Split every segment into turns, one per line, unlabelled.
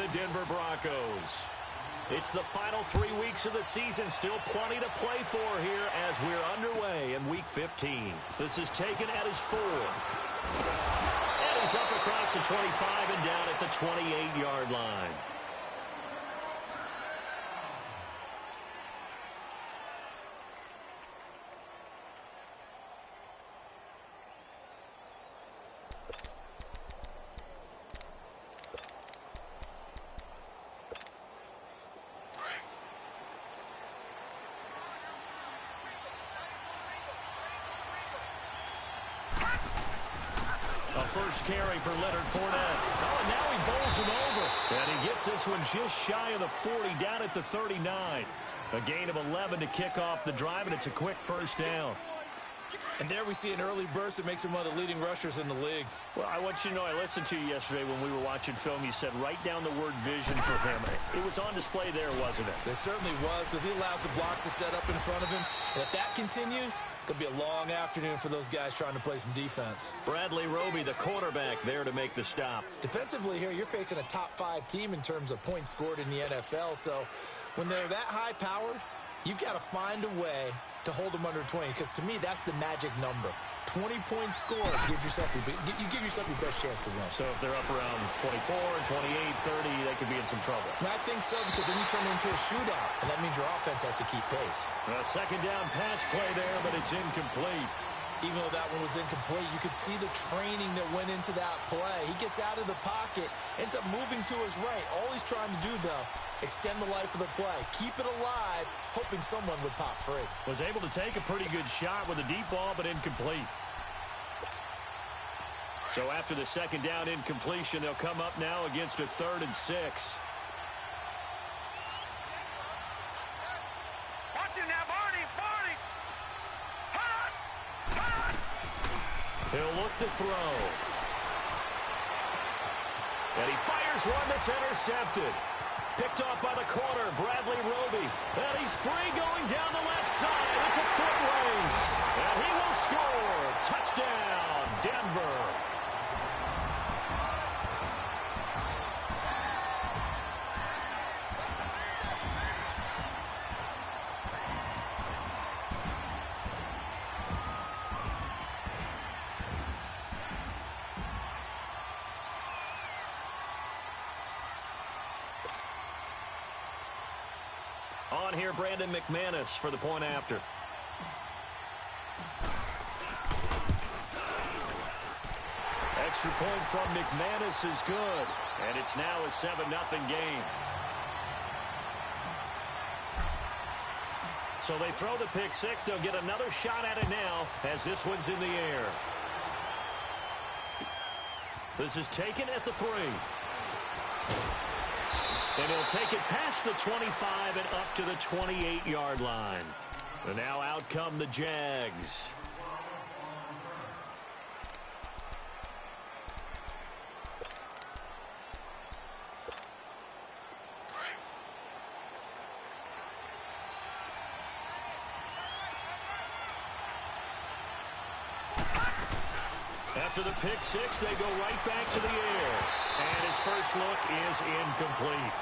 the Denver Broncos. It's the final 3 weeks of the season. Still plenty to play for here as we're underway in Week 15. This is taken at his 4. And he's up across the 25 and down at the 28-yard line. First carry for Leonard Fournette. Oh, and now he bowls him over. And he gets this one just shy of the 40, down at the 39. A gain of 11 to kick off the drive, and it's a quick first down.
And there we see an early burst that makes him one of the leading rushers in the league.
Well, I want you to know, I listened to you yesterday when we were watching film. You said write down the word vision for him. It was on display there, wasn't it?
It certainly was, because he allows the blocks to set up in front of him. And if that continues, it could be a long afternoon for those guys trying to play some defense.
Bradley Roby, the quarterback, there to make the stop.
Defensively here, you're facing a top-5 team in terms of points scored in the NFL. So when they're that high-powered, you've got to find a way to hold them under 20, because to me, that's the magic number. 20-point score gives yourself you give yourself your best chance to win.
So if they're up around 24, 28, 30, they could be in some trouble.
I think so, because then you turn it into a shootout, and that means your offense has to keep pace.
A second down pass play there, but it's incomplete.
Even though that one was incomplete, you could see the training that went into that play. He gets out of the pocket, ends up moving to his right. All he's trying to do, though, extend the life of the play, keep it alive, hoping someone would pop free.
Was able to take a pretty good shot with a deep ball, but incomplete. So after the second down incompletion, they'll come up now against a 3rd and 6. He'll look to throw. And he fires one that's intercepted. Picked off by the corner, Bradley Roby. And he's free going down the left side. It's a foot race. And he will score. Touchdown, Denver. On here, Brandon McManus for the point after. Extra point from McManus is good. And it's now a 7-0 game. So they throw the pick six. They'll get another shot at it now as this one's in the air. This is taken at the 3. And he'll take it past the 25 and up to the 28-yard line. And now out come the Jags. After the pick six, they go right back to the air. And his first look is incomplete.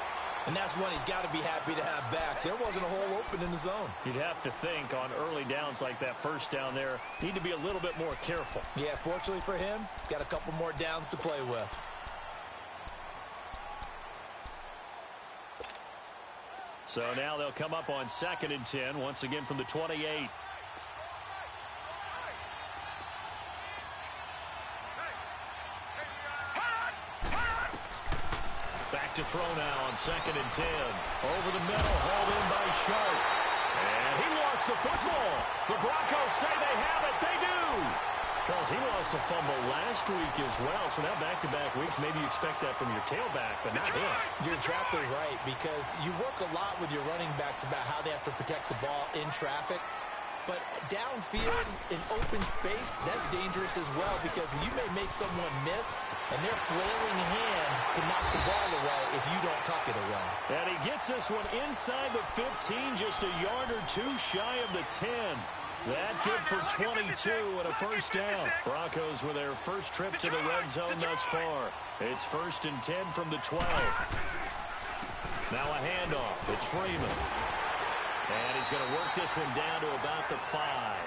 And that's one he's got to be happy to have back. There wasn't a hole open in the zone.
You'd have to think on early downs like that first down there, need to be a little bit more careful.
Yeah, fortunately for him, got a couple more downs to play with.
So now they'll come up on 2nd and 10, once again from the 28. To throw now on 2nd and 10. Over the middle, hauled in by Sharp. And he lost the football. The Broncos say they have it. They do. Charles, he lost a fumble last week as well. So now back-to-back weeks, maybe you expect that from your tailback, but not him.
You're exactly right, because you work a lot with your running backs about how they have to protect the ball in traffic. But downfield, in open space, that's dangerous as well, because you may make someone miss, and their flailing hand can knock the ball away if you don't tuck it away.
And he gets this one inside the 15, just a yard or two shy of the 10. That good for 22 and a first down. Broncos with their first trip to the red zone thus far. It's 1st and 10 from the 12. Now a handoff. It's Freeman. And he's going to work this one down to about the 5.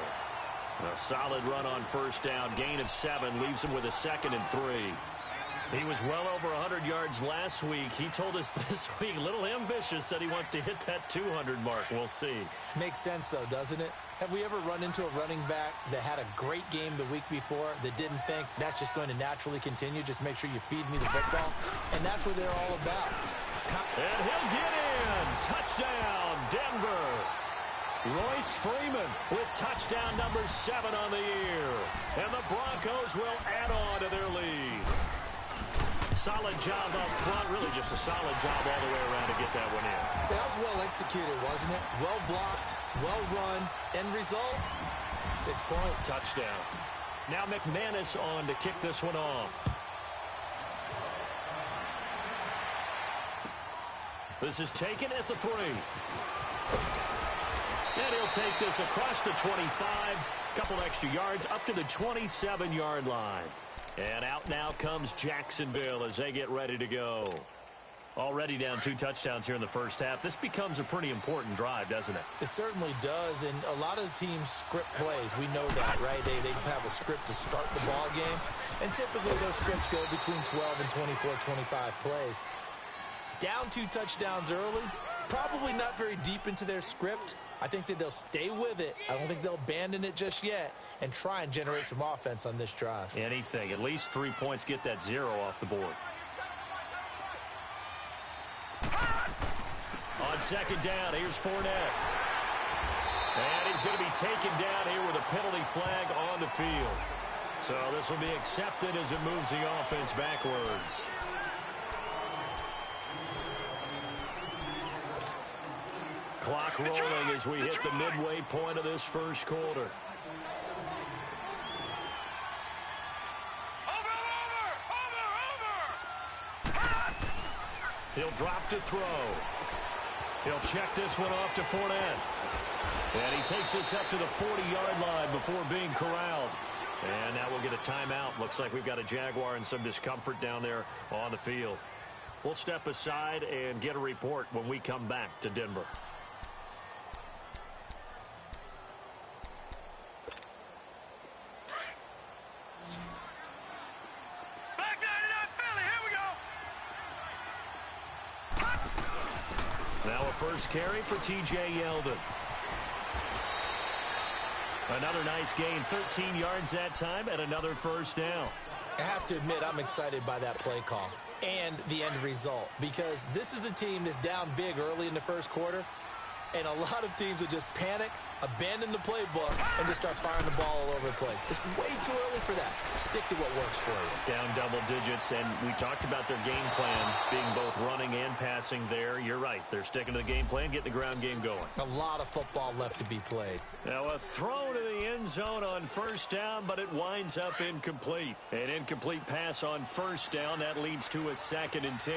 A solid run on first down. Gain of 7 leaves him with a 2nd and 3. He was well over 100 yards last week. He told us this week, a little ambitious, said he wants to hit that 200 mark. We'll see.
Makes sense, though, doesn't it? Have we ever run into a running back that had a great game the week before that didn't think that's just going to naturally continue? Just make sure you feed me the football. And that's what they're all about.
And he'll get in. Touchdown, Denver. Royce Freeman with touchdown number 7 on the year. And the Broncos will add on to their lead. Solid job up front. Really just a solid job all the way around to get that one in.
That was well executed, wasn't it? Well blocked, well run. End result, 6 points.
Touchdown. Now McManus on to kick this one off. This is taken at the 3. And he'll take this across the 25. Couple extra yards up to the 27-yard line. And out now comes Jacksonville as they get ready to go. Already down 2 touchdowns here in the first half. This becomes a pretty important drive, doesn't it?
It certainly does, and a lot of the teams script plays. We know that, right? They have a script to start the ball game, and typically those scripts go between 12 and 24, 25 plays. Down 2 touchdowns early, probably not very deep into their script. I think that they'll stay with it. I don't think they'll abandon it just yet and try and generate some offense on this drive.
Anything. At least 3 points, get that 0 off the board. On second down, here's Fournette. And he's going to be taken down here with a penalty flag on the field. So this will be accepted as it moves the offense backwards. Clock rolling as we hit the midway point of this first quarter. He'll drop to throw. He'll check this one off to Fournette. And he takes this up to the 40-yard line before being corralled. And now we'll get a timeout. Looks like we've got a Jaguar and some discomfort down there on the field. We'll step aside and get a report when we come back to Denver. First carry for T.J. Yeldon. Another nice gain, 13 yards that time, and another first down.
I have to admit, I'm excited by that play call and the end result, because this is a team that's down big early in the first quarter, and a lot of teams will just panic, abandon the playbook, and just start firing the ball all over the place. It's way too early for that. Stick to what works for you.
Down double digits, and we talked about their game plan being both running and passing there. You're right. They're sticking to the game plan, getting the ground game going.
A lot of football left to be played.
Now a throw to the end zone on first down, but it winds up incomplete. An incomplete pass on first down. That leads to a 2nd and 10.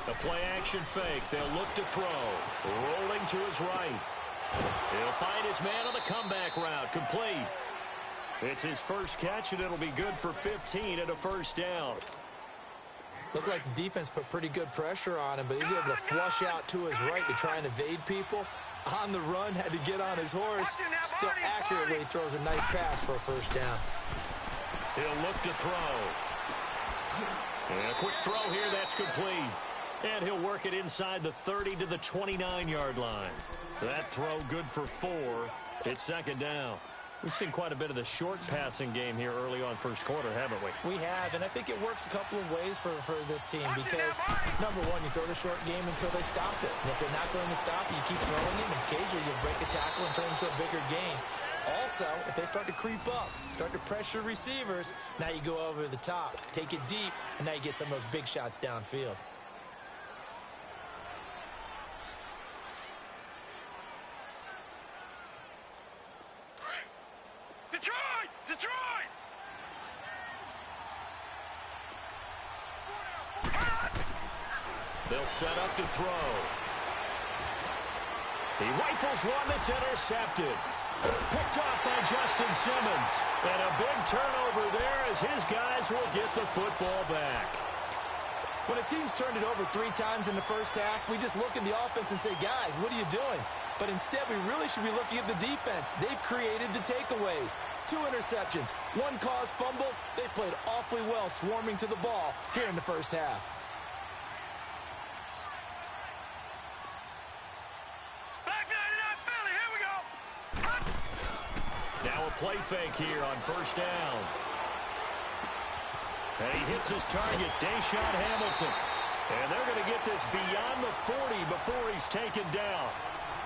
The play-action fake. They'll look to throw. Rolling to his right. He'll find his man on the comeback route. Complete. It's his first catch, and it'll be good for 15 and a first down.
Looked like the defense put pretty good pressure on him, but he's able to flush out to his right to try and evade people. On the run, had to get on his horse. Still accurately throws a nice pass for a first down.
He'll look to throw. And a quick throw here. That's complete. And he'll work it inside the 30 to the 29-yard line. That throw good for 4. It's second down. We've seen quite a bit of the short passing game here early on first quarter, haven't we?
We have, and I think it works a couple of ways for this team because, number one, you throw the short game until they stop it. And if they're not going to stop it, you keep throwing it, and occasionally you break a tackle and turn it into a bigger game. Also, if they start to creep up, start to pressure receivers, now you go over the top, take it deep, and now you get some of those big shots downfield.
Detroit!
3
They'll set up to throw. He rifles one that's intercepted. Picked off by Justin Simmons. And a big turnover there as his guys will get the football back.
When a team's turned it over 3 times in the first half, we just look at the offense and say, guys, what are you doing? But instead, we really should be looking at the defense. They've created the takeaways. 2 interceptions, 1 caused fumble. They played awfully well swarming to the ball here in the first half.
Now a play fake here on first down. And he hits his target, Deshaun Hamilton. And they're going to get this beyond the 40 before he's taken down.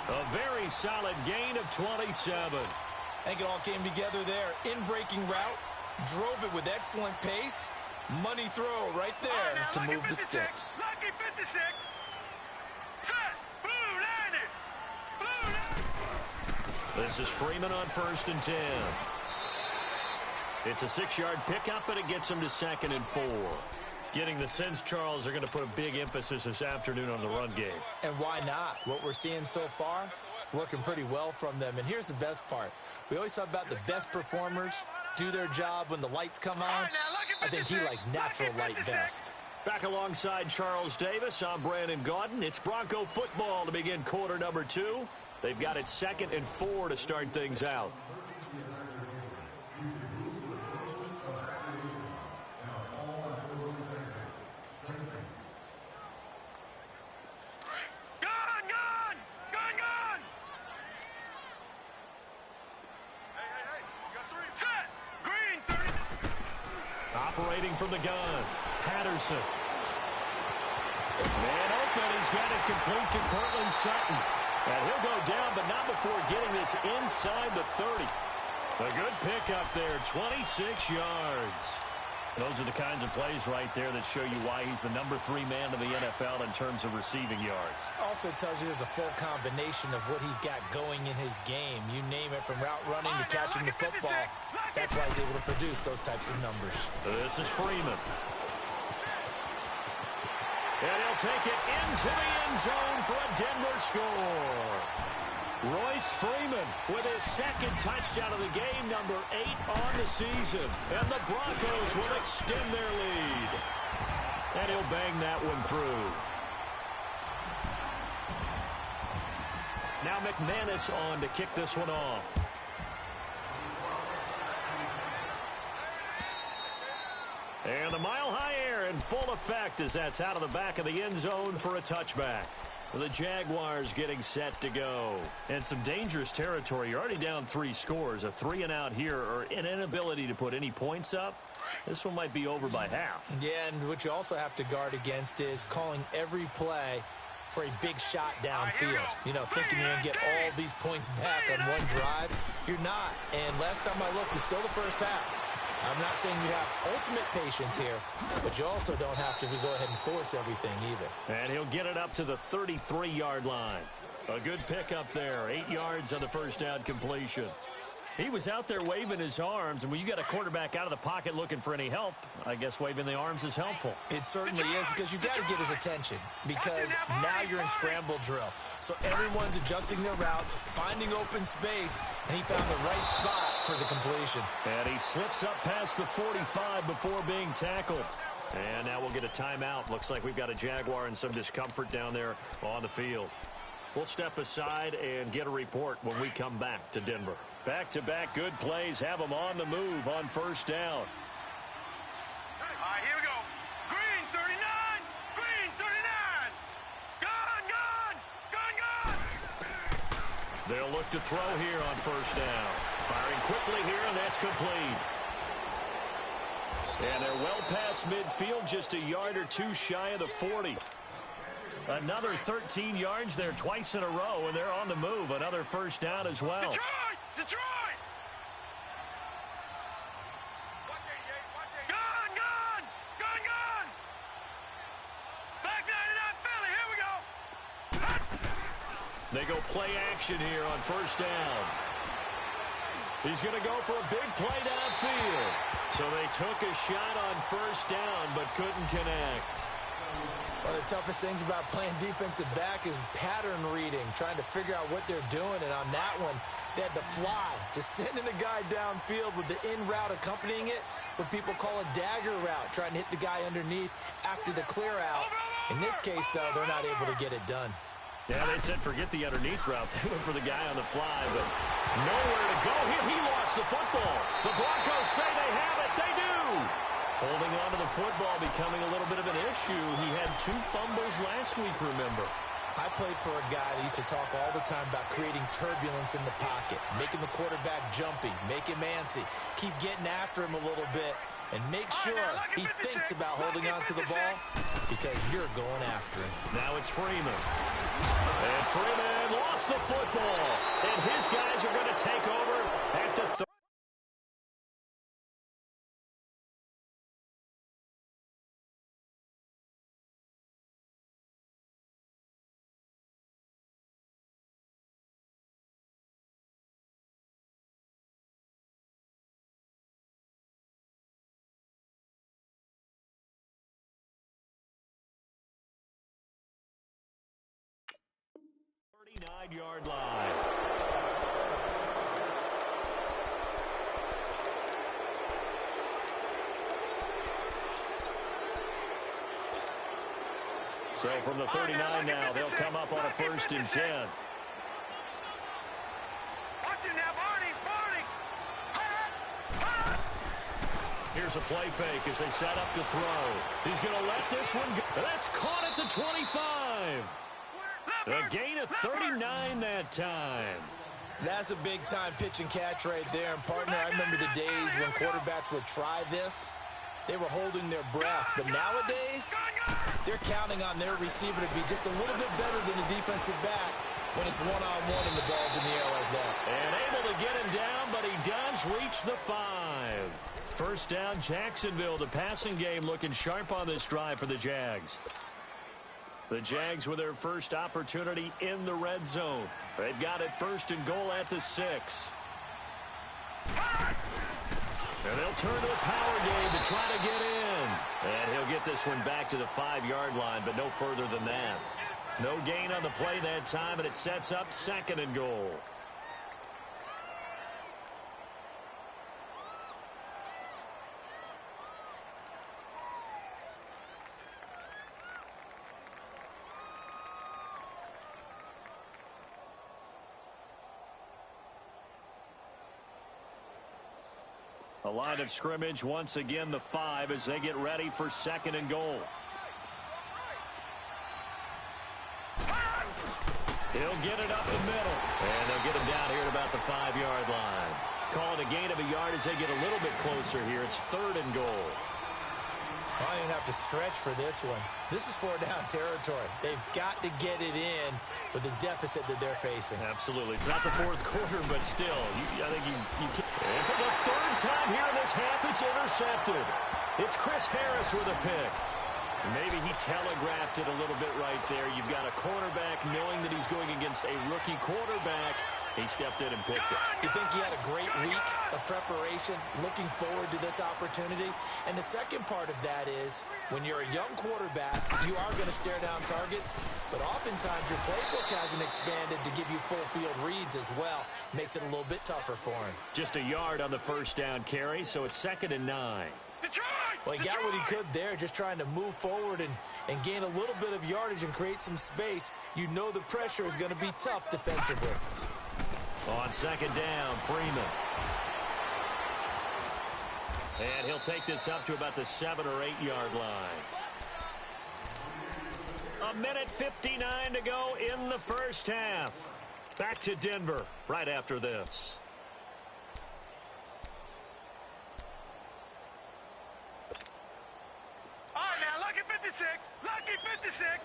A very solid gain of 27.
I think it all came together there. In-breaking route, drove it with excellent pace. Money throw right there to move the sticks.
Lucky 56. Set. Blue landed. Blue landed.
This is Freeman on 1st and 10. It's a 6-yard pickup, and it gets him to 2nd and 4. Getting the sense, Charles, they're going to put a big emphasis this afternoon on the run game.
And why not? What we're seeing so far, it's working pretty well from them. And here's the best part. We always talk about the best performers do their job when the lights come on. I think he likes natural light best.
Back alongside Charles Davis, I'm Brandon Gaudin. It's Bronco football to begin quarter number 2. They've got it 2nd and 4 to start things out. Operating from the gun, Patterson. Man open, he's got it complete to Cortland Sutton. And he'll go down, but not before getting this inside the 30. A good pickup there, 26 yards. Those are the kinds of plays right there that show you why he's the number 3 man in the NFL in terms of receiving yards.
Also tells you there's a full combination of what he's got going in his game. You name it, from route running to catching the football. That's why he's able to produce those types of numbers.
This is Freeman. And he'll take it into the end zone for a Denver score. Royce Freeman with his 2nd touchdown of the game, number 8 on the season. And the Broncos will extend their lead. And he'll bang that one through. Now McManus on to kick this one off. And the mile-high air in full effect as that's out of the back of the end zone for a touchback. The Jaguars getting set to go. And some dangerous territory. You're already down 3 scores. A 3-and-out here, or an inability to put any points up. This one might be over by half.
Yeah, and what you also have to guard against is calling every play for a big shot downfield. You know, thinking you're going to get all these points back on one drive. You're not. And last time I looked, it's still the first half. I'm not saying you have ultimate patience here, but you also don't have to go ahead and force everything either.
And he'll get it up to the 33-yard line. A good pickup there. 8 yards on the first down completion. He was out there waving his arms, and when you got a quarterback out of the pocket looking for any help, I guess waving the arms is helpful.
It certainly is, because you got to get his attention, because now you're in scramble drill. So everyone's adjusting their routes, finding open space, and he found the right spot for the completion.
And he slips up past the 45 before being tackled. And now we'll get a timeout. Looks like we've got a Jaguar in some discomfort down there on the field. We'll step aside and get a report when we come back to Denver. Back-to-back good plays have them on the move on first down.
All right, here we go. Green 39. Green 39. Gone, gone. Gone, gone.
They'll look to throw here on first down. Firing quickly here, and that's complete. And they're well past midfield, just a yard or 2 shy of the 40. Another 13 yards there twice in a row, and they're on the move. Another first down as well.
Detroit! Detroit! Watch 88, watch 88. Gone, gone! Gone, gone! Back 99 Philly, here we go!
They go play action here on first down. He's going to go for a big play downfield. So they took a shot on first down, but couldn't connect.
One of the toughest things about playing defensive back is pattern reading, trying to figure out what they're doing. And on that one, they had the fly, just sending a guy downfield with the in route accompanying it, what people call a dagger route, trying to hit the guy underneath after the clear out. In this case, though, they're not able to get it done.
Yeah, they said forget the underneath route. They went for the guy on the fly, but nowhere to go. Here he lost the football. The Broncos say they have it. They do. Holding on to the football becoming a little bit of an issue. He had 2 fumbles last week, remember.
I played for a guy that used to talk all the time about creating turbulence in the pocket, making the quarterback jumpy, make him antsy, keep getting after him a little bit, and make sure he thinks about holding on to the ball because you're going after him.
Now it's Freeman. And Freeman lost the football. And his guys are going to take over at the 30. 39-yard line. So from the 39 now, they'll come up on a 1st and 10.
Watch it now, Barney.
Here's a play fake as they set up to throw. He's going to let this one go. That's caught at the 25. A gain of 39 that time.
That's a big-time pitch and catch right there. And, partner, I remember the days when quarterbacks would try this. They were holding their breath. But nowadays, they're counting on their receiver to be just a little bit better than a defensive back when it's one-on-one and the ball's in the air like that.
And able to get him down, but he does reach the 5. 1st down, Jacksonville. The passing game looking sharp on this drive for the Jags. The Jags with their first opportunity in the red zone. They've got it 1st and goal at the 6. And they'll turn to the power game to try to get in. And he'll get this one back to the 5-yard line, but no further than that. No gain on the play that time, and it sets up 2nd and goal. A line of scrimmage, once again the 5 as they get ready for 2nd and goal. He'll get it up the middle. And they'll get him down here at about the 5-yard line. Call it a gain of a yard as they get a little bit closer here. It's 3rd and goal.
I don't even have to stretch for this one. This is 4-down territory. They've got to get it in with the deficit that they're facing.
Absolutely. It's not the 4th quarter, but still, I think you can. And for the 3rd time here in this half, it's intercepted. It's Chris Harris with a pick. Maybe he telegraphed it a little bit right there. You've got a cornerback knowing that he's going against a rookie quarterback. He stepped in and picked it.
You think he had a great week of preparation, looking forward to this opportunity? And the second part of that is, when you're a young quarterback, you are going to stare down targets, but oftentimes your playbook hasn't expanded to give you full field reads as well. Makes it a little bit tougher for him.
Just a yard on the 1st down carry, so it's 2nd and 9.
Well, he got what he could there, just trying to move forward and gain a little bit of yardage and create some space. You know the pressure is going to be tough defensively.
On 2nd down, Freeman. And he'll take this up to about the 7 or 8 yard line. 1:59 to go in the 1st half. Back to Denver right after this.
All right, now, lucky 56. Lucky 56.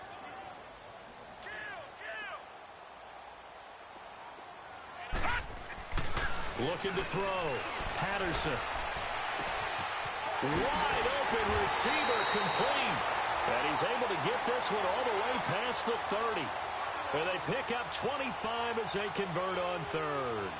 Looking to throw. Patterson. Wide open receiver complete. And he's able to get this one all the way past the 30. And they pick up 25 as they convert on 3rd.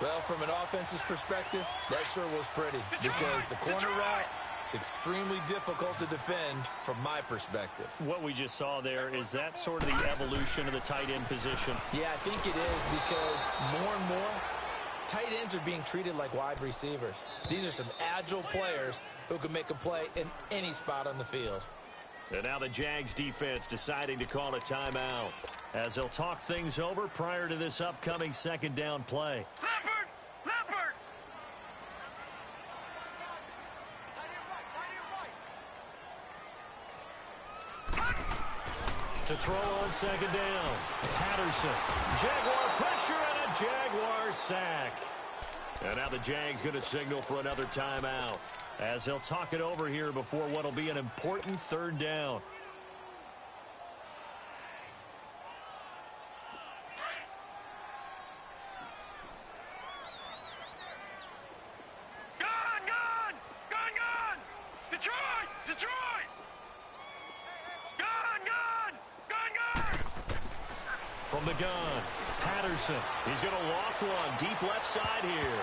Well, from an offense's perspective, that sure was pretty because the corner route It's extremely difficult to defend from my perspective.
What we just saw there, is that sort of the evolution of the tight end position?
Yeah, I think it is, because more and more, tight ends are being treated like wide receivers. These are some agile players who can make a play in any spot on the field.
And now the Jags defense deciding to call a timeout as they'll talk things over prior to this upcoming second down play.
Leopard! Leopard!
To throw on second down, Patterson. Jaguar pressure and a Jaguar sack. And now the Jags going to signal for another timeout as they'll talk it over here before what will be an important third down.
Gone! Gone! Gone! Gone! Detroit! Detroit! Gone! Gone! Gone! Gone!
From the gun, Patterson. He's going to loft one deep left side here.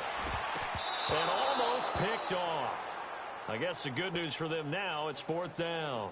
And almost picked off. I guess the good news for them now, it's fourth down.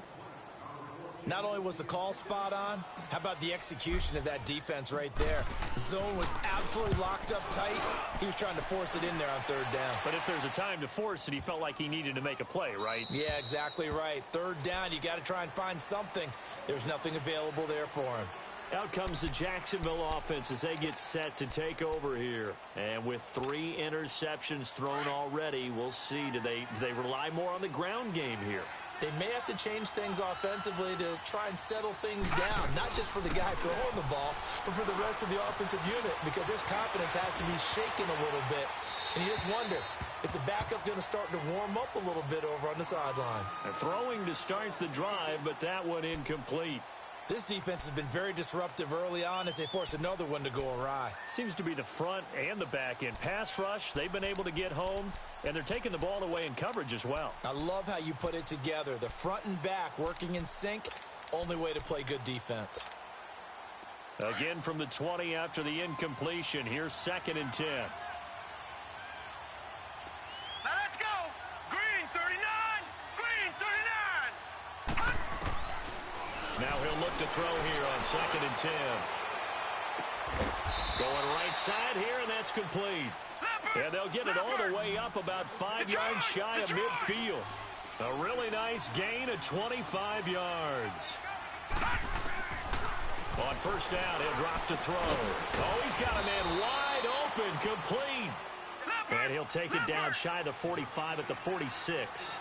Not only was the call spot on, how about the execution of that defense right there? The zone was absolutely locked up tight. He was trying to force it in there on third down.
But if there's a time to force it, he felt like he needed to make a play, right?
Yeah, exactly right. Third down, you got to try and find something. There's nothing available there for him.
Out comes the Jacksonville offense as they get set to take over here. And with 3 interceptions thrown already, we'll see. Do they rely more on the ground game here?
They may have to change things offensively to try and settle things down, not just for the guy throwing the ball, but for the rest of the offensive unit, because their confidence has to be shaken a little bit. And you just wonder, is the backup going to start to warm up a little bit over on the sideline?
Throwing to start the drive, but that one incomplete.
This defense has been very disruptive early on as they force another one to go awry.
Seems to be the front and the back end. Pass rush, they've been able to get home, and they're taking the ball away in coverage as well.
I love how you put it together. The front and back working in sync, only way to play good defense.
Again from the 20 after the incompletion. Here's 2nd and 10.
Now let's go! Green 39! Green 39!
Now he'll look to throw here on 2nd and 10. Going right side here, and that's complete. And they'll get it all the way up about 5 yards shy of midfield. A really nice gain of 25 yards. On first down, he'll drop to throw. Oh, he's got a man wide open, complete. And he'll take it down shy of the 45 at the 46.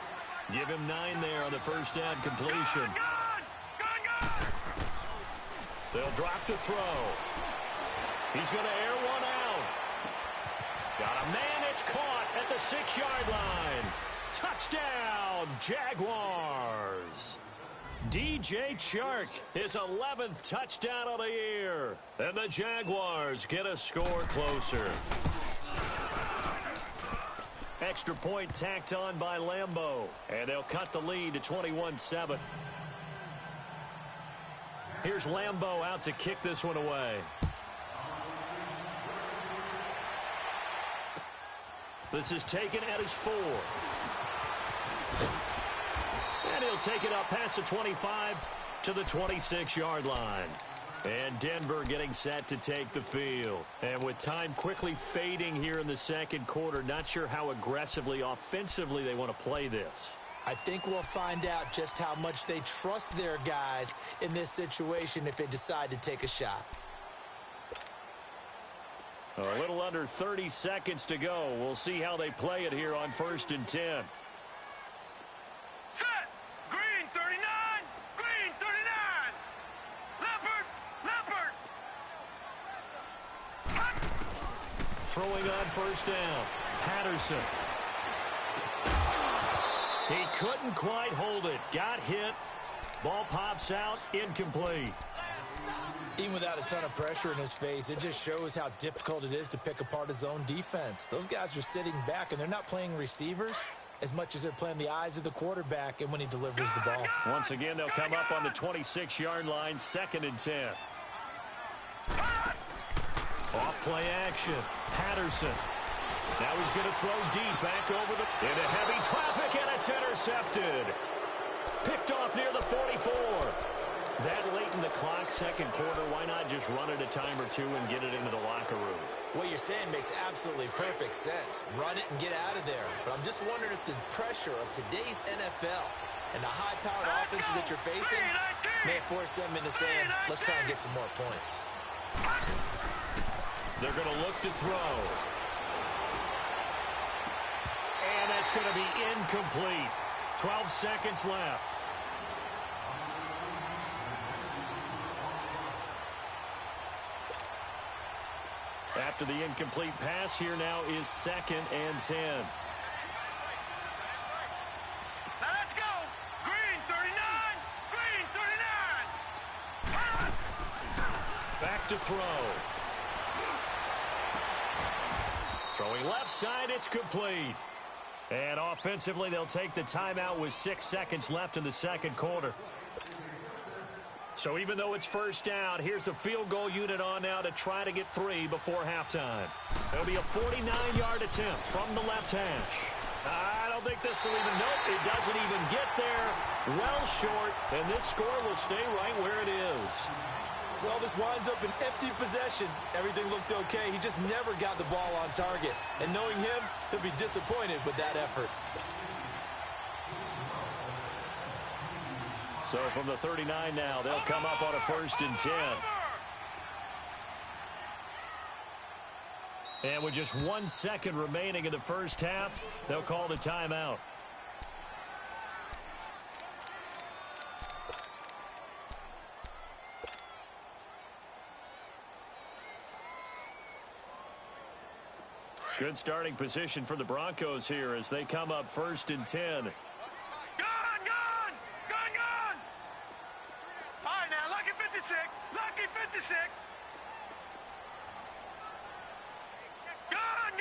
Give him 9 there on the first down completion. They'll drop to throw. He's going to air one out. Got a man that's caught at the 6-yard line. Touchdown, Jaguars. DJ Chark, his 11th touchdown of the year. And the Jaguars get a score closer. Extra point tacked on by Lambeau. And they'll cut the lead to 21-7. Here's Lambeau out to kick this one away. This is taken at his 4. And he'll take it up past the 25 to the 26-yard line. And Denver getting set to take the field. And with time quickly fading here in the second quarter, not sure how aggressively, offensively they want to play this.
I think we'll find out just how much they trust their guys in this situation if they decide to take a shot.
A little under 30 seconds to go. We'll see how they play it here on 1st and 10.
Set! Green 39! Green 39! Leopard! Leopard!
Throwing on first down. Patterson. He couldn't quite hold it. Got hit. Ball pops out. Incomplete.
Even without a ton of pressure in his face, it just shows how difficult it is to pick apart his own defense. Those guys are sitting back, and they're not playing receivers as much as they're playing the eyes of the quarterback and when he delivers the ball.
Once again, they'll come up on the 26-yard line, 2nd and 10. Off play action. Patterson. Now he's going to throw deep back over into heavy traffic, and it's intercepted. Picked off near the 44. That late in the clock, second quarter, why not just run it a time or two and get it into the locker room?
What you're saying makes absolutely perfect sense. Run it and get out of there. But I'm just wondering if the pressure of today's NFL and the high-powered offenses that you're facing may force them into saying, let's try and get some more points.
They're going to look to throw. And that's going to be incomplete. 12 seconds left. After the incomplete pass, here now is 2nd and 10.
Now let's go. Green 39. Green 39.
Back to throw. Throwing left side, it's complete. And offensively, they'll take the timeout with 6 seconds left in the second quarter. So even though it's first down, here's the field goal unit on now to try to get 3 before halftime. It'll be a 49-yard attempt from the left hash. I don't think this will even, nope, it doesn't even get there. Well short, and this score will stay right where it is.
Well, this winds up an empty possession. Everything looked okay. He just never got the ball on target. And knowing him, he'll be disappointed with that effort.
So from the 39 now, they'll come up on a 1st and 10. And with just 1 second remaining in the first half, they'll call the timeout. Good starting position for the Broncos here as they come up 1st and 10.
Lucky 56. Gone.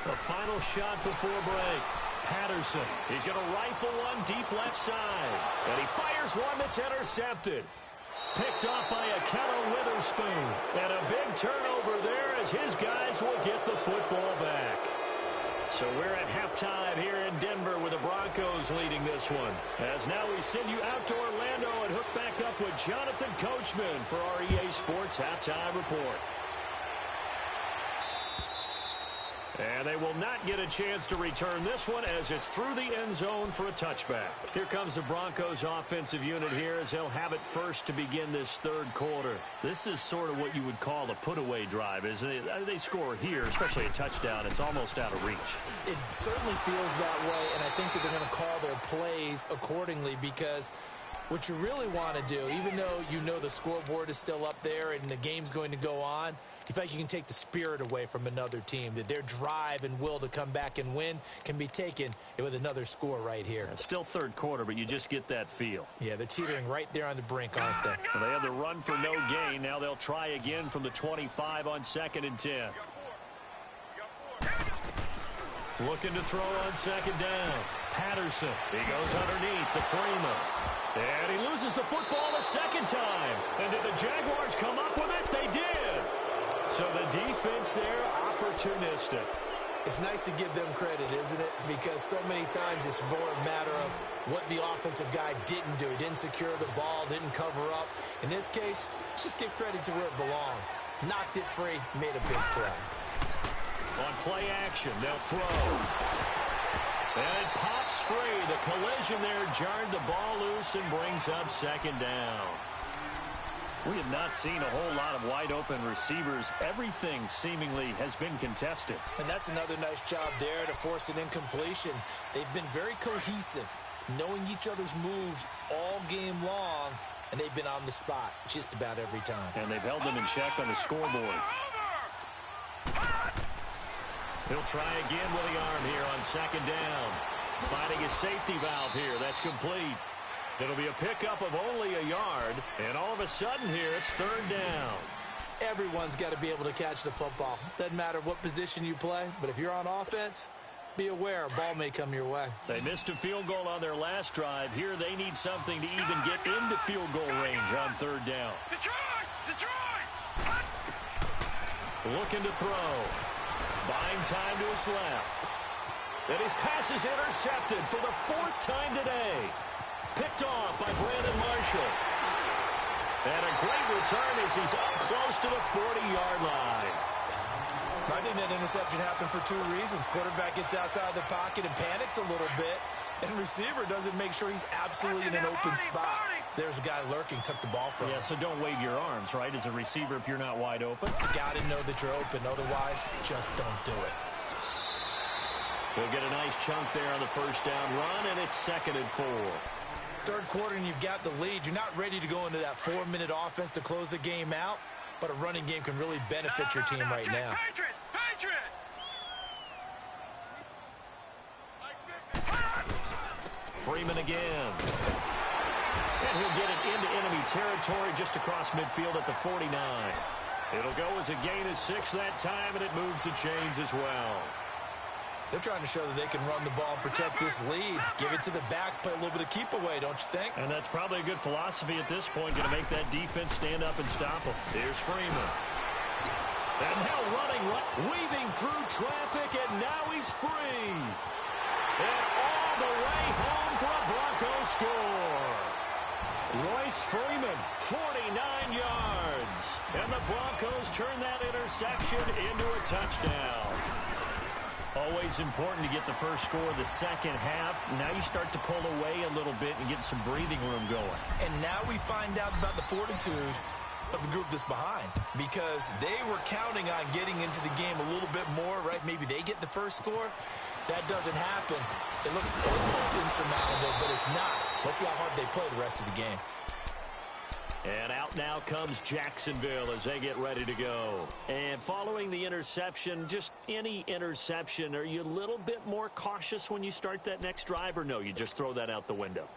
The final shot before break. Patterson, he's going to rifle one deep left side. And he fires one that's intercepted. Picked off by Akello Witherspoon. And a big turnover there as his guys will get the football back. So we're at halftime here in Denver with the Broncos leading this one. As now we send you out to Orlando and hook back up with Jonathan Coachman for our EA Sports Halftime Report. And they will not get a chance to return this one as it's through the end zone for a touchback. Here comes the Broncos offensive unit here as they'll have it first to begin this third quarter. This is sort of what you would call a put-away drive, isn't it? They score here, especially a touchdown. It's almost out of reach.
It certainly feels that way, and I think that they're going to call their plays accordingly because what you really want to do, even though you know the scoreboard is still up there and the game's going to go on, in fact, you can take the spirit away from another team, that their drive and will to come back and win can be taken with another score right here.
It's still third quarter, but you just get that feel.
Yeah, they're teetering right there on the brink, aren't they?
Well, they had the run for no gain. Now they'll try again from the 25 on 2nd and 10. Looking to throw on 2nd down. Patterson, he goes underneath to Freeman. And he loses the football a second time. And did the Jaguars come up with it? They did. So the defense there, opportunistic.
It's nice to give them credit, isn't it? Because so many times it's more a matter of what the offensive guy didn't do. He didn't secure the ball, didn't cover up. In this case, let's just give credit to where it belongs. Knocked it free, made a big play.
On play action, they'll throw. And it pops free. The collision there jarred the ball loose and brings up 2nd down. We have not seen a whole lot of wide-open receivers. Everything seemingly has been contested.
And that's another nice job there to force an incompletion. They've been very cohesive, knowing each other's moves all game long, and they've been on the spot just about every time.
And they've held them in check on the scoreboard. He'll try again with the arm here on 2nd down. Finding a safety valve here. That's complete. It'll be a pickup of only a yard, and all of a sudden here, it's 3rd down.
Everyone's got to be able to catch the football. Doesn't matter what position you play, but if you're on offense, be aware a ball may come your way.
They missed a field goal on their last drive. Here they need something to even get into field goal range on 3rd down.
Detroit!
Looking to throw. Buying time to his left. And his pass is intercepted for the 4th time today. Picked off by Brandon Marshall. And a great return as he's up close to the 40-yard line.
I think that interception happened for 2 reasons. Quarterback gets outside the pocket and panics a little bit. And receiver doesn't make sure he's absolutely in an open spot. So there's a guy lurking, took the ball from him.
Yeah, so don't wave your arms, right, as a receiver if you're not wide open.
You got to know that you're open. Otherwise, just don't do it.
He'll get a nice chunk there on the first down run, and it's 2nd and 4.
Third quarter, and you've got the lead. You're not ready to go into that 4-minute offense to close the game out, but a running game can really benefit your team right now.
Freeman again. And he'll get it into enemy territory just across midfield at the 49. It'll go as a gain of 6 that time, and it moves the chains as well.
They're trying to show that they can run the ball and protect this lead. Give it to the backs, play a little bit of keep away, don't you think?
And that's probably a good philosophy at this point, going to make that defense stand up and stop them. Here's Freeman. And now running, weaving through traffic, and now he's free. And all the way home for a Broncos score. Royce Freeman, 49 yards. And the Broncos turn that interception into a touchdown. Always important to get the first score of the second half. Now you start to pull away a little bit and get some breathing room going.
And now we find out about the fortitude of the group that's behind, because they were counting on getting into the game a little bit more, right? Maybe they get the first score. That doesn't happen. It looks almost insurmountable, but it's not. Let's see how hard they play the rest of the game.
And out now comes Jacksonville as they get ready to go. And following the interception, just any interception, are you a little bit more cautious when you start that next drive, or no, you just throw that out the window?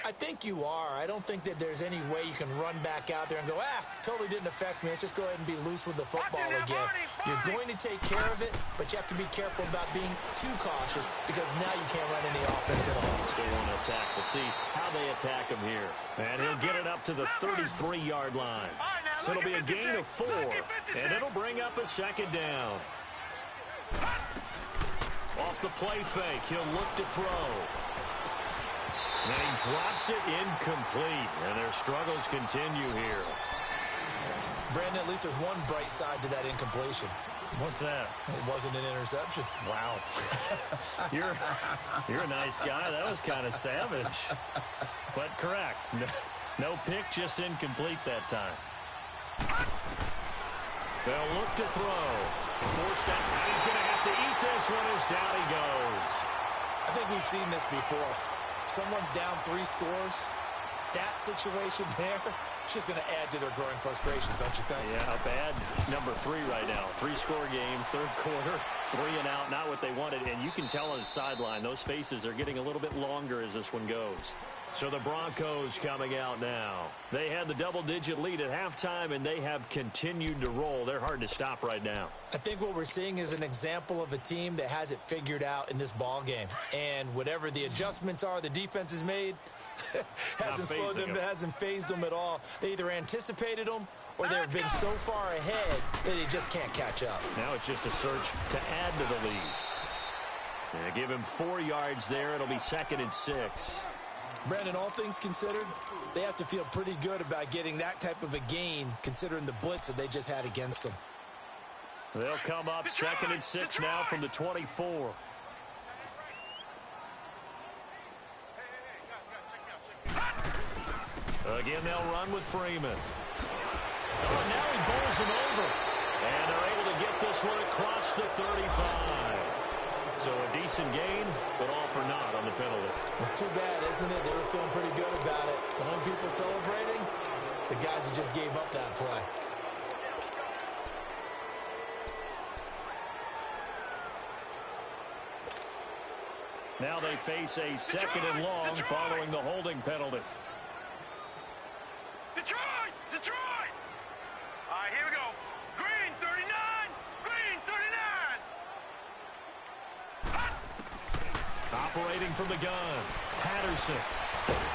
I think you are. I don't think that there's any way you can run back out there and go, totally didn't affect me. Let's just go ahead and be loose with the football again. You're going to take care of it, but you have to be careful about being too cautious, because now you can't run any offense at all.
Still want to attack. We'll see how they attack him here. And he'll get it up to the 33-yard line. It'll be a gain of 4, and it'll bring up a 2nd down. Off the play fake, he'll look to throw. And he drops it incomplete, and their struggles continue here.
Brandon, at least there's one bright side to that incompletion.
What's that?
It wasn't an interception.
Wow. You're a nice guy. That was kind of savage. But correct. No pick, just incomplete that time. They'll look to throw. Forced out. Now he's going to have to eat this one as down he goes.
I think we've seen this before. Someone's down 3 scores. That situation there, it's just going to add to their growing frustrations, don't you think?
Yeah, a bad number 3 right now. 3-score game, 3rd quarter, 3 and out, not what they wanted. And you can tell on the sideline, those faces are getting a little bit longer as this one goes. So the Broncos coming out now. They had the double-digit lead at halftime, and they have continued to roll. They're hard to stop right now.
I think what we're seeing is an example of a team that has it figured out in this ball game. And whatever the adjustments are the defense has made, hasn't slowed them, hasn't phased them at all. They either anticipated them or they've been so far ahead that they just can't catch up.
Now it's just a search to add to the lead. And give him 4 yards there. It'll be 2nd and 6.
Brandon, all things considered, they have to feel pretty good about getting that type of a gain, considering the blitz that they just had against them.
They'll come up 2nd and 6 now from the 24. Again, they'll run with Freeman. Oh, and now he bowls him over. And they're able to get this one across the 35. So a decent gain, but all for naught on the penalty.
It's too bad, isn't it? They were feeling pretty good about it. The only people celebrating, the guys who just gave up that play.
Now they face a 2nd and long following the holding penalty.
Detroit! Detroit! All right, here we go. Green 39! Green 39!
Operating from the gun, Patterson.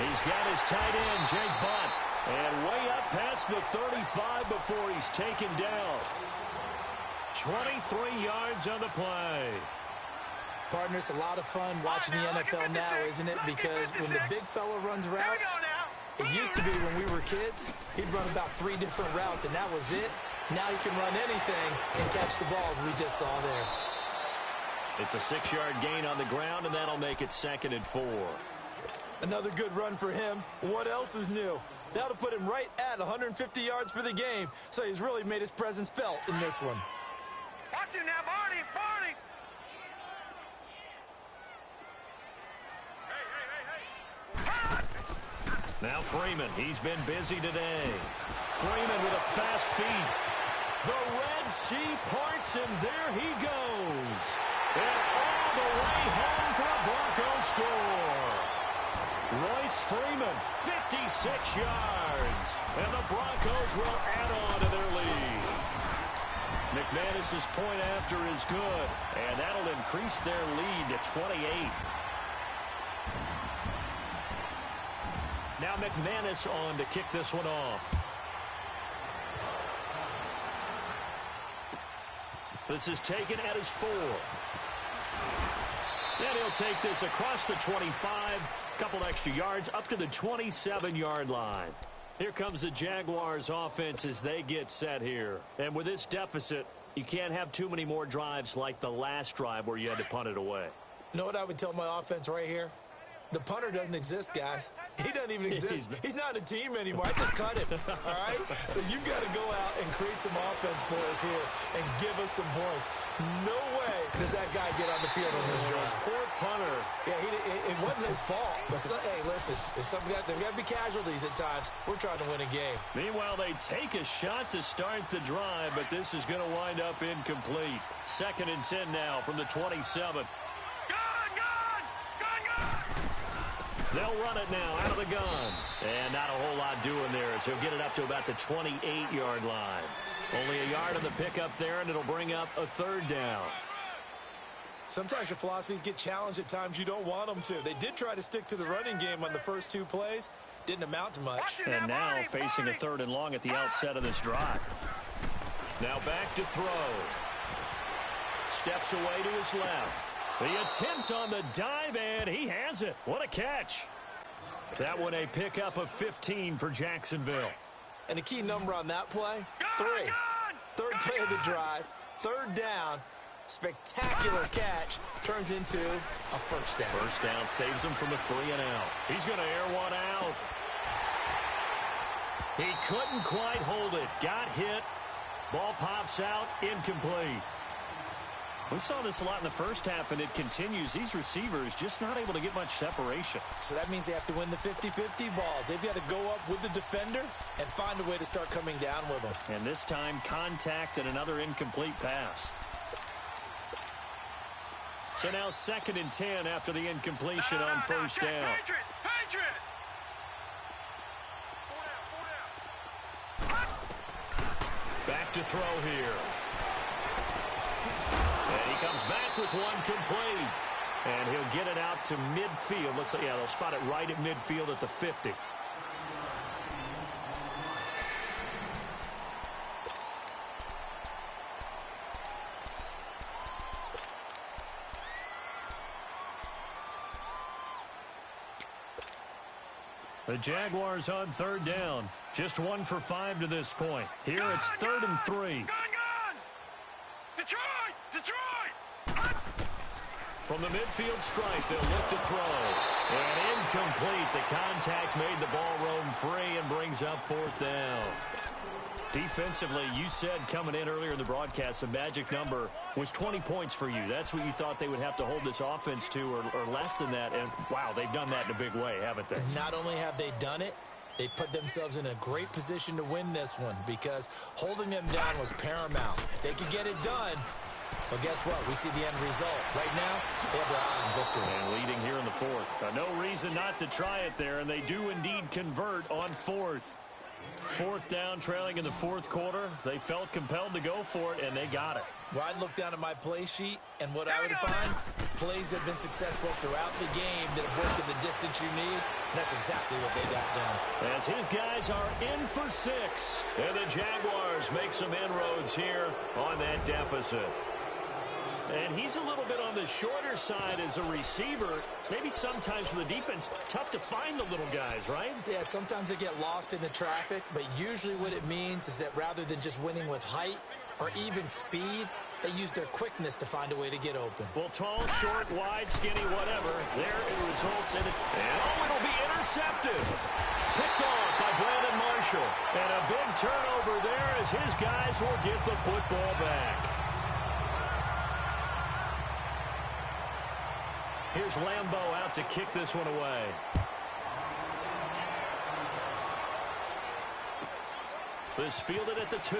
He's got his tight end, Jake Butt. And way up past the 35 before he's taken down. 23 yards on the play.
Partner, it's a lot of fun watching the NFL now, isn't it? Because when the big fella runs routes, it used to be when we were kids, he'd run about 3 different routes, and that was it. Now he can run anything and catch the balls we just saw there.
It's a 6-yard gain on the ground, and that'll make it 2nd and 4.
Another good run for him. What else is new? That'll put him right at 150 yards for the game, so he's really made his presence felt in this one.
Watch him now, Barney, Barney.
Now Freeman, he's been busy today. Freeman with a fast feet. The Red Sea parts, and there he goes. And all the way home for a Broncos score. Royce Freeman, 56 yards. And the Broncos will add on to their lead. McManus's point after is good, and that'll increase their lead to 28. Now McManus on to kick this one off. This is taken at his 4. And he'll take this across the 25. Couple extra yards up to the 27-yard line. Here comes the Jaguars offense as they get set here. And with this deficit, you can't have too many more drives like the last drive where you had to punt it away.
You know what I would tell my offense right here? The punter doesn't exist, guys. He doesn't even exist. He's not a team anymore. I just cut him, all right? So you've got to go out and create some offense for us here and give us some points. No way does that guy get on the field on this drive.
Poor punter.
Yeah, it wasn't his fault. But, hey, listen, there's got to be casualties at times. We're trying to win a game.
Meanwhile, they take a shot to start the drive, but this is going to wind up incomplete. 2nd and 10 now from the 27. They'll run it now out of the gun. And not a whole lot doing there as he'll get it up to about the 28-yard line. Only a yard on the pickup there, and it'll bring up a 3rd down.
Sometimes your philosophies get challenged at times you don't want them to. They did try to stick to the running game on the first 2 plays. Didn't amount to much.
And now facing a 3rd and long at the outset of this drive. Now back to throw. Steps away to his left. The attempt on the dive, and he has it. What a catch. That one a pickup of 15 for Jacksonville.
And a key number on that play, 3. 3rd play of the drive, 3rd down, spectacular catch, turns into a 1st down.
1st down saves him from a 3 and out. He's going to air one out. He couldn't quite hold it. Got hit. Ball pops out, incomplete. We saw this a lot in the first half, and it continues. These receivers just not able to get much separation.
So that means they have to win the 50-50 balls. They've got to go up with the defender and find a way to start coming down with them.
And this time, contact and another incomplete pass. So now 2nd and 10 after the incompletion on 1st down.
Patriot!
Back to throw here. And he comes back with one complete. And he'll get it out to midfield. Looks like, yeah, they'll spot it right at midfield at the 50. The Jaguars on 3rd down. Just 1 for 5 to this point. Here it's 3rd and 3.
Detroit!
From the midfield stripe, they'll look to throw. And incomplete. The contact made the ball roam free and brings up 4th down. Defensively, you said coming in earlier in the broadcast, the magic number was 20 points for you. That's what you thought they would have to hold this offense to, or less than that. And, wow, they've done that in a big way, haven't they?
Not only have they done it, they put themselves in a great position to win this one because holding them down was paramount. If they could get it done, well, guess what? We see the end result. Right now, they have their eye on victory.
And leading here in the 4th. No reason not to try it there, and they do indeed convert on 4th. Fourth down, trailing in the fourth quarter. They felt compelled to go for it, and they got it.
Well, I'd look down at my play sheet, and what I would find, plays that have been successful throughout the game that have worked in the distance you need, and that's exactly what they got done.
As his guys are in for 6, and the Jaguars make some inroads here on that deficit. And he's a little bit on the shorter side as a receiver. Maybe sometimes for the defense, tough to find the little guys, right?
Yeah, sometimes they get lost in the traffic, but usually what it means is that rather than just winning with height or even speed, they use their quickness to find a way to get open.
Well, tall, short, wide, skinny, whatever. There it results in it. And it'll be intercepted. Picked off by Brandon Marshall. And a big turnover there as his guys will get the football back. Here's Lambeau out to kick this one away. This fielded at the 2.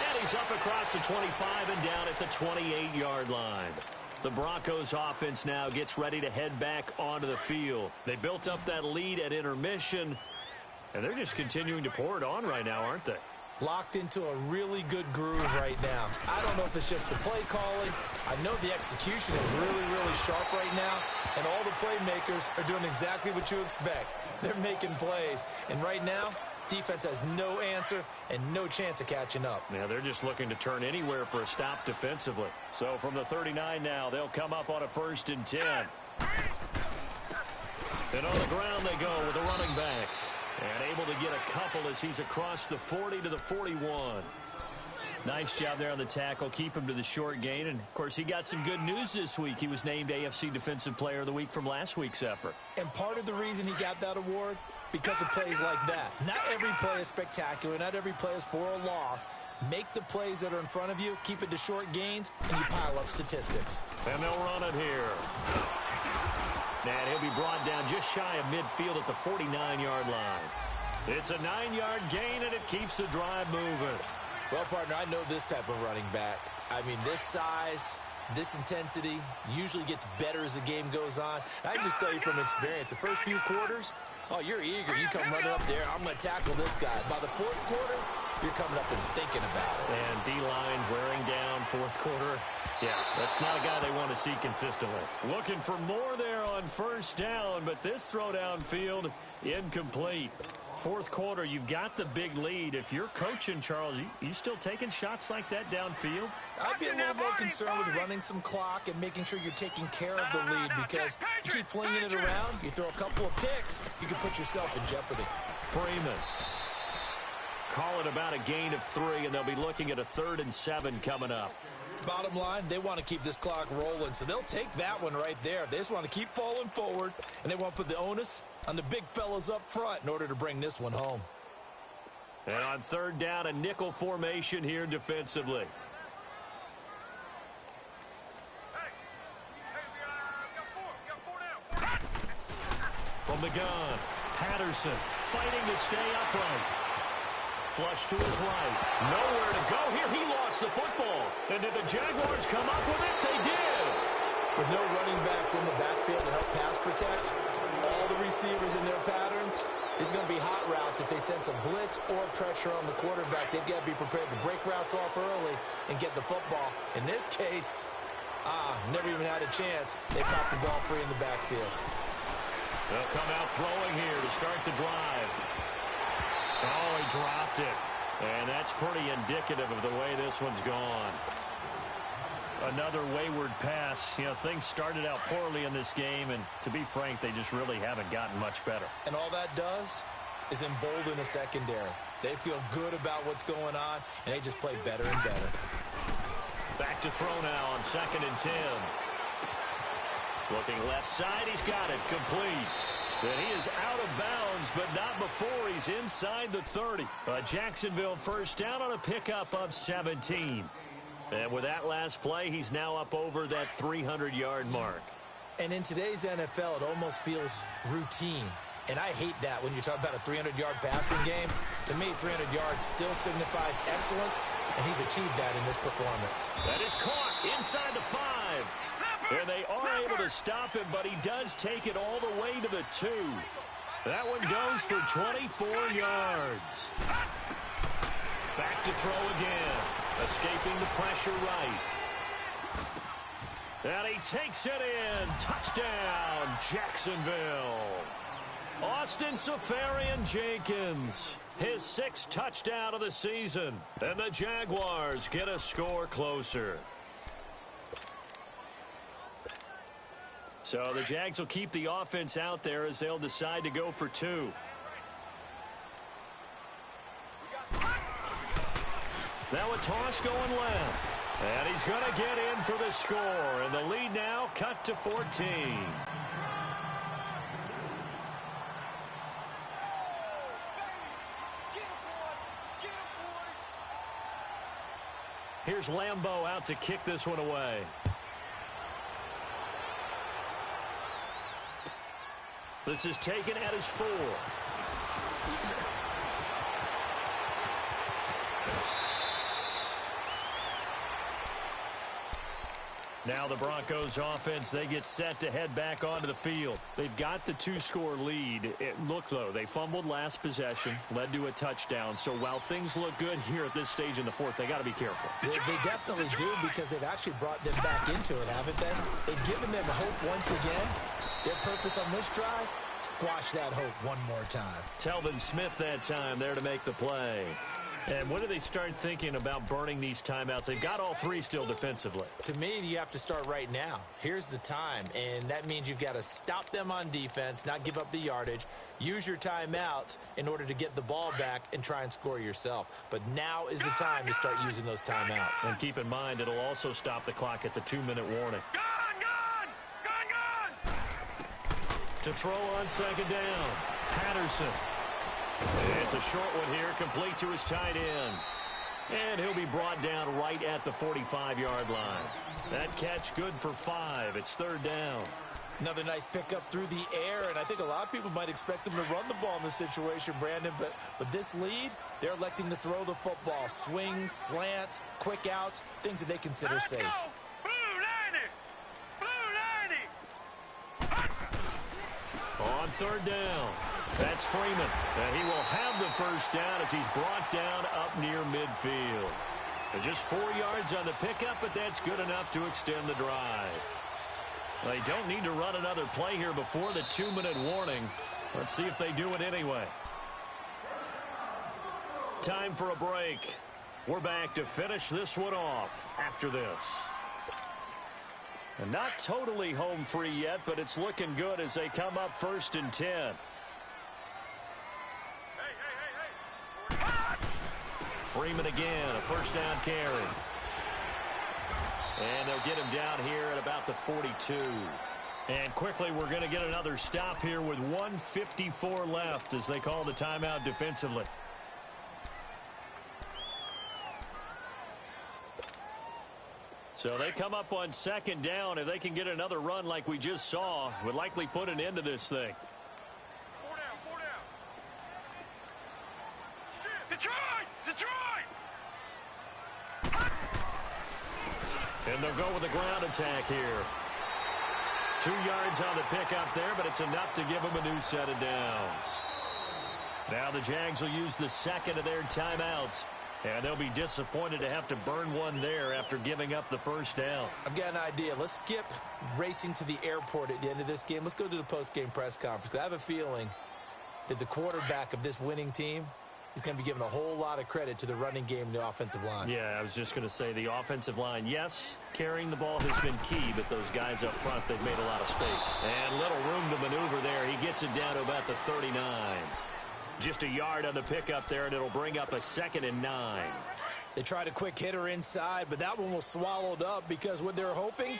And he's up across the 25 and down at the 28-yard line. The Broncos offense now gets ready to head back onto the field. They built up that lead at intermission, and they're just continuing to pour it on right now, aren't they?
Locked into a really good groove right now. I don't know if it's just the play calling. I know the execution is really, really sharp right now, and all the playmakers are doing exactly what you expect. They're making plays, and right now, defense has no answer and no chance of catching up.
Yeah, they're just looking to turn anywhere for a stop defensively. So from the 39 now, they'll come up on a 1st and 10. And on the ground they go with the running back. And able to get a couple as he's across the 40 to the 41. Nice job there on the tackle. Keep him to the short gain. And, of course, he got some good news this week. He was named AFC Defensive Player of the Week from last week's effort.
And part of the reason he got that award, because of plays like that. Not every play is spectacular. Not every play is for a loss. Make the plays that are in front of you, keep it to short gains, and you pile up statistics.
And they'll run it here. And he'll be brought down just shy of midfield at the 49-yard line. It's a 9-yard gain, and it keeps the drive moving.
Well, partner, I know this type of running back. I mean, this size, this intensity usually gets better as the game goes on. And I just tell you from experience, the first few quarters, oh, you're eager. You come running up there, I'm going to tackle this guy. By the fourth quarter, you're coming up and thinking about it.
And D-line wearing down fourth quarter. Yeah, that's not a guy they want to see consistently. Looking for more there on 1st down, but this throw downfield incomplete. Fourth quarter, you've got the big lead. If you're coaching, Charles, you still taking shots like that downfield?
I'd be a little more concerned with running some clock and making sure you're taking care of the lead, because you keep flinging it around, you throw a couple of picks, you can put yourself in jeopardy.
Freeman. Call it about a gain of 3, and they'll be looking at a 3rd and 7 coming up.
Bottom line, they want to keep this clock rolling, so they'll take that one right there. They just want to keep falling forward, and they want to put the onus on the big fellas up front in order to bring this one home.
And on 3rd down, a nickel formation here defensively. From the gun, Patterson fighting to stay upright. Flush to his right. Nowhere to go here. He lost the football. And did the Jaguars come up with it? They did.
With no running backs in the backfield to help pass protect, all the receivers in their patterns, it's going to be hot routes if they sense a blitz or pressure on the quarterback. They've got to be prepared to break routes off early and get the football. In this case, never even had a chance. They popped the ball free in the backfield.
They'll come out throwing here to start the drive. Oh, he dropped it. And that's pretty indicative of the way this one's gone. Another wayward pass. You know, things started out poorly in this game, and to be frank, they just really haven't gotten much better.
And all that does is embolden a secondary. They feel good about what's going on, and they just play better and better.
Back to throw now on 2nd and 10. Looking left side, he's got it complete. And he is out of bounds, but not before he's inside the 30. Jacksonville 1st down on a pickup of 17. And with that last play, he's now up over that 300-yard mark.
And in today's NFL, it almost feels routine. And I hate that when you talk about a 300-yard passing game. To me, 300 yards still signifies excellence, and he's achieved that in this performance.
That is caught inside the 5. And they are able to stop him, but he does take it all the way to the 2. That one goes for 24 yards. Back to throw again. Escaping the pressure right. And he takes it in. Touchdown, Jacksonville. Austin Seferian-Jenkins, his 6th touchdown of the season. And the Jaguars get a score closer. So the Jags will keep the offense out there as they'll decide to go for 2. Now a toss going left. And he's going to get in for the score. And the lead now cut to 14. Here's Lambeau out to kick this one away. This is taken at his 4. Now the Broncos offense, they get set to head back onto the field. They've got the 2-score lead. Look, though, they fumbled last possession, led to a touchdown. So while things look good here at this stage in the 4th, they got to be careful.
They definitely do, because they've actually brought them back into it, haven't they? They've given them hope once again. Their purpose on this drive, squash that hope one more time.
Telvin Smith that time there to make the play. And when do they start thinking about burning these timeouts? They've got all 3 still defensively.
To me, you have to start right now. Here's the time, and that means you've got to stop them on defense, not give up the yardage, use your timeouts in order to get the ball back and try and score yourself. But now is the time to start using those timeouts.
And keep in mind, it'll also stop the clock at the 2-minute warning.
Gone!
To throw on 2nd down, Patterson. It's a short one here, complete to his tight end. And he'll be brought down right at the 45-yard line. That catch good for 5. It's 3rd down.
Another nice pickup through the air, and I think a lot of people might expect them to run the ball in this situation, Brandon, but with this lead, they're electing to throw the football. Swings, slants, quick outs, things that they consider safe.
Go. Blue 90!
On 3rd down, that's Freeman. And he will have the first down as he's brought down up near midfield. And just 4 yards on the pickup, but that's good enough to extend the drive. They don't need to run another play here before the 2-minute warning. Let's see if they do it anyway. Time for a break. We're back to finish this one off after this. And not totally home free yet, but it's looking good as they come up 1st and 10. Freeman again, a 1st down carry. And they'll get him down here at about the 42. And quickly, we're going to get another stop here with 1:54 left as they call the timeout defensively. So they come up on 2nd down. If they can get another run like we just saw, would likely put an end to this thing.
4 down. Detroit!
And they'll go with a ground attack here. 2 yards on the pickup there, but it's enough to give them a new set of downs. Now the Jags will use the 2nd of their timeouts. And they'll be disappointed to have to burn one there after giving up the 1st down.
I've got an idea. Let's skip racing to the airport at the end of this game. Let's go to the post-game press conference. I have a feeling that the quarterback of this winning team is going to be given a whole lot of credit to the running game and the offensive line.
Yeah, I was just going to say the offensive line, yes, carrying the ball has been key, but those guys up front, they've made a lot of space. And little room to maneuver there. He gets it down to about the 39. Just a yard on the pickup there, and it'll bring up a 2nd and 9.
They tried a quick hitter inside, but that one was swallowed up because what they're hoping,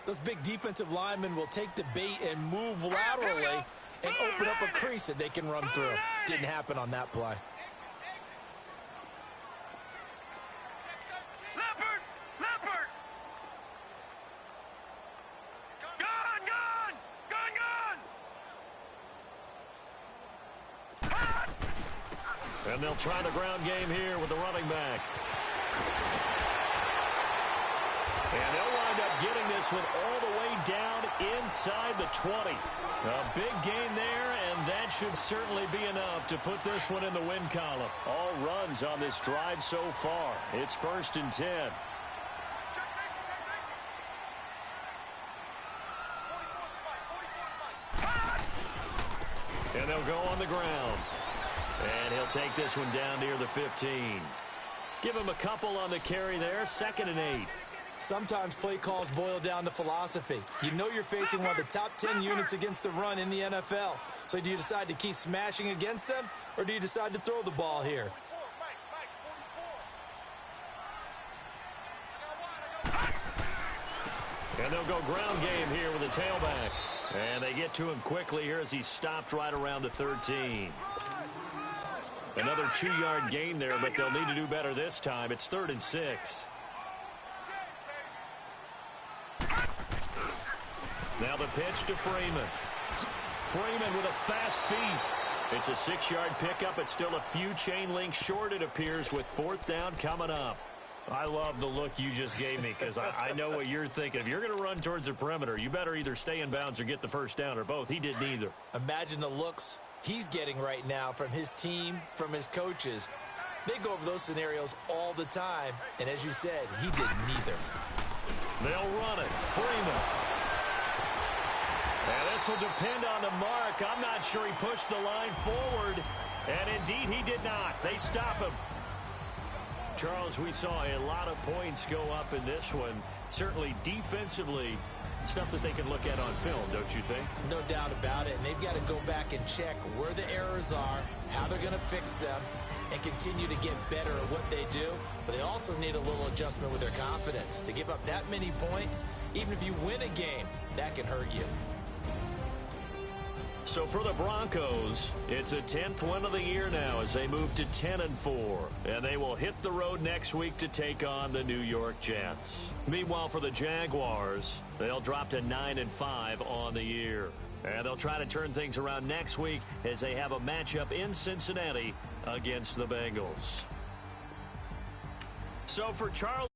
those big defensive linemen will take the bait and move laterally and open up a crease that they can run through. Didn't happen on that play.
Leopard! Gone!
And they'll try the ground game here with the running back. And they'll wind up getting this one all the way down inside the 20. A big gain there, and that should certainly be enough to put this one in the win column. All runs on this drive so far. It's 1st and 10. And they'll go on the ground. And he'll take this one down near the 15. Give him a couple on the carry there. 2nd and 8.
Sometimes play calls boil down to philosophy. You know you're facing one of the top 10 units against the run in the NFL. So do you decide to keep smashing against them, or do you decide to throw the ball here?
And they'll go ground game here with a tailback. And they get to him quickly here as he's stopped right around the 13. Another 2-yard gain there, but they'll need to do better this time. It's 3rd and 6. Now the pitch to Freeman. Freeman with a fast feet. It's a 6-yard pickup. It's still a few chain links short, it appears, with 4th down coming up. I love the look you just gave me because I know what you're thinking. If you're going to run towards the perimeter, you better either stay in bounds or get the 1st down, or both. He did neither.
Imagine the looks he's getting right now from his team, from his coaches. They go over those scenarios all the time, and as you said, he did neither.
They'll run it. Freeman. And this will depend on the mark. I'm not sure he pushed the line forward. And indeed, he did not. They stop him. Charles, we saw a lot of points go up in this one. Certainly defensively, stuff that they can look at on film, don't you think?
No doubt about it. And they've got to go back and check where the errors are, how they're going to fix them, and continue to get better at what they do. But they also need a little adjustment with their confidence. To give up that many points, even if you win a game, that can hurt you.
So for the Broncos, it's a 10th win of the year now as they move to 10-4. And they will hit the road next week to take on the New York Jets. Meanwhile, for the Jaguars, they'll drop to 9-5 on the year. And they'll try to turn things around next week as they have a matchup in Cincinnati against the Bengals. So for Charles...